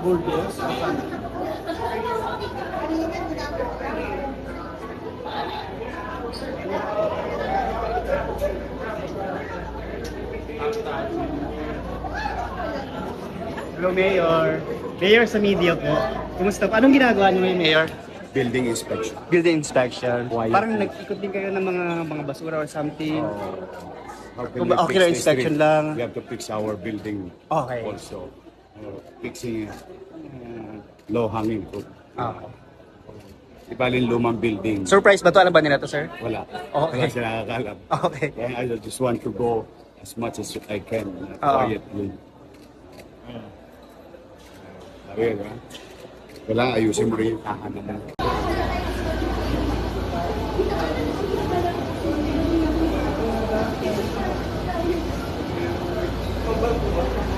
Gold yes. Hello, Mayor. Mayor sa media po. Kumusta po? Anong ginagawa niyo ngayon, Mayor? Building inspection. Building inspection. Quiet. Parang nag-ikot din kayo ng mga basura or something. How can Kung we okay fix lang the inspection street? lang. We have to fix our building Okay. also. Fixing low-hanging fruit. Ah. Di ba yung lumang building? Surprise ba to? Alam ba nila to, sir? Wala. Okay. Wala sila nakakalam. Okay. Kaya I just want to go as much as I can quietly. Sabi ba? Wala, ayusin mo rin yung tahanan mo. Pag